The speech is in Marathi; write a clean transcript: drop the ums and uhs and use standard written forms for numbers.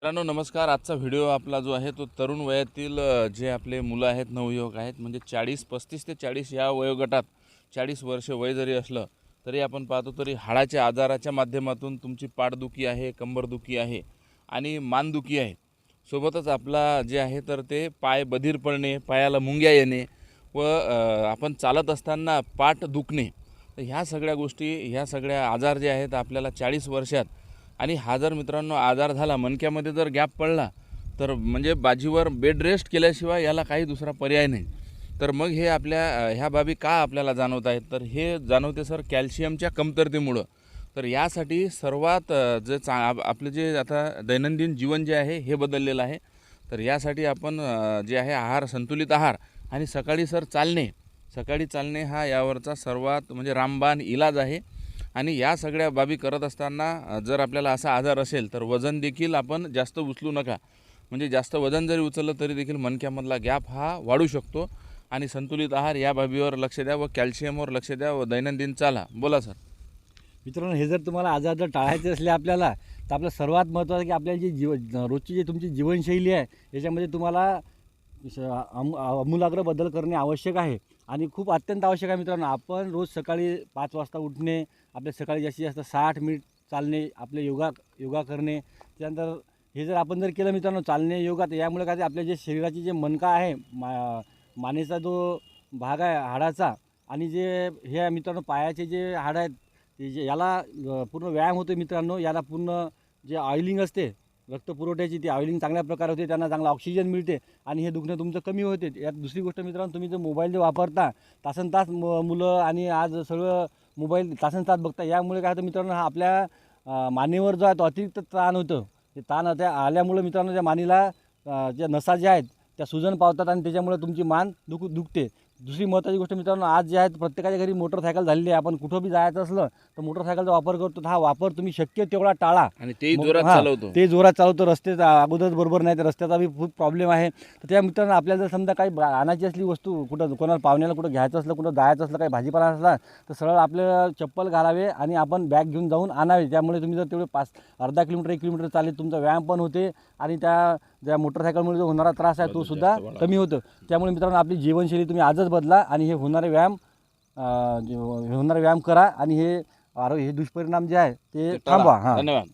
मित्रांनो नमस्कार. आजचा व्हिडिओ आपला जो आहे तो तरुण वयातील जे आपले मुलं आहेत, नवयुवक आहेत, म्हणजे 35 ते 40 या वयोगटात 40 वर्ष वय जरी असलं तरी आपण पाहतो तरी हाडाच्या आजाराच्या माध्यमातून तुमची पाठदुखी आहे, कंबरदुखी आहे आणि मानदुखी आहे. सोबतच आपला जे आहे तर ते पाय बधीर पडणे, पायाला मुंग्या येणे व आपण चालत असताना पाठ दुखणे. तर ह्या सगळ्या गोष्टी, ह्या सगळ्या आजार जे आहेत आपल्याला 40 वर्षात, आणि हा जर मित्रांनो आजार झाला, मणक्यामध्ये जर गॅप पडला तर म्हणजे बाजीवर बेड रेस्ट केल्याशिवाय याला काही दुसरा पर्याय नाही. तर मग हे आपल्या ह्या बाबी का आपल्याला जाणवत आहेत, तर हे जाणवते सर कॅल्शियमच्या कमतरतेमुळं. तर यासाठी सर्वात जे आपलं जे आता दैनंदिन जीवन जे आहे हे बदललेलं आहे. तर यासाठी आपण जे आहे आहार, संतुलित आहार आणि सकाळी सर सकाळी चालणे हा यावरचा सर्वात म्हणजे रामबाण इलाज आहे. आणि या सगळ्या बाबी करत असताना जर आपल्याला असा आजार असेल तर वजन देखील आपण जास्त उचलू नका. म्हणजे जास्त वजन जरी उचललं तरी देखील मणक्यामधला गॅप हा वाढू शकतो. आणि संतुलित आहार या बाबीवर लक्ष द्या व कॅल्शियमवर लक्ष द्या व दैनंदिन चाला. बोला सर. मित्रांनो, हे जर तुम्हाला आजार जर टाळायचे असले आपल्याला, तर आपलं सर्वात महत्त्वाचं की आपल्याला जी रोजची जी तुमची जीवनशैली आहे याच्यामध्ये तुम्हाला आमूलाग्र बदल करणे आवश्यक आहे आणि खूप अत्यंत आवश्यक आहे. मित्रांनो, आपण रोज सकाळी 5 वाजता उठणे, आपल्या सकाळी जास्तीत जास्त 60 मिनिट चालणे, आपले योगा करणे. त्यानंतर हे जर आपण जर केलं मित्रांनो, चालणे, योगा, तर यामुळे काय ते आपल्या जे शरीराची जे मणका आहे, मानेचा जो भाग आहे हाडाचा, आणि जे हे आहे मित्रांनो पायाचे जे हाडं आहेत, ते जे याला पूर्ण व्यायाम होतो मित्रांनो. याला पूर्ण जे ऑइलिंग असते रक्तपुरवठ्याची, ती ऑइलिंग चांगल्या प्रकारे होते, त्यांना चांगला ऑक्सिजन मिळते आणि हे दुखणं तुमचं कमी होते. यात दुसरी गोष्ट मित्रांनो, तुम्ही जो मोबाईल जे वापरता तासनतास, मुलं आणि आज सगळं मोबाईल तासनतास बघता, यामुळे काय होतं मित्रांनो, हा आपल्या मानेवर जो आहे तो अतिरिक्त ताण होतं. ते ताण त्या आल्यामुळे मित्रांनो त्या मानेला ज्या नसा ज्या आहेत त्या सुजन पावतात आणि त्याच्यामुळे तुमची मान दुखते. दुसरी महत्त्वाची गोष्ट मित्रांनो, आज जे आहे प्रत्येकाच्या घरी मोटरसायकल झालेली आहे. आपण कुठं बी जायचं असलं तर मोटरसायकलचा वापर करतो. हा वापर तुम्ही शक्य तेवढा टाळा. आणि तेही जोरात चालवतो. ते जोरात चालवतो. रस्ते अगोदरच बरोबर नाही, तर रस्त्याचा बी खूप प्रॉब्लेम आहे. तर त्या मित्रांनो, आपल्याला जर समजा काही आणायची असली वस्तू, कुठं कोणाला पाहुण्याला कुठं घ्यायचं असलं, कुठं जायचं असलं, काही भाजीपाला असला, तर सरळ आपलं चप्पल घालावे आणि आपण बॅग घेऊन जाऊन आणावे. त्यामुळे तुम्ही जर तेवढे अर्धा किलोमीटर 1 किलोमीटर चालले, तुमचा व्यायाम पण होते आणि ज्या मोटरसायकलमुळे जो होणारा त्रास आहे तो सुद्धा कमी होतो. त्यामुळे मित्रांनो, आपली जीवनशैली तुम्ही आजच बदला आणि हे होणारे व्यायाम करा आणि हे दुष्परिणाम जे आहे ते थांबवा. हां, धन्यवाद.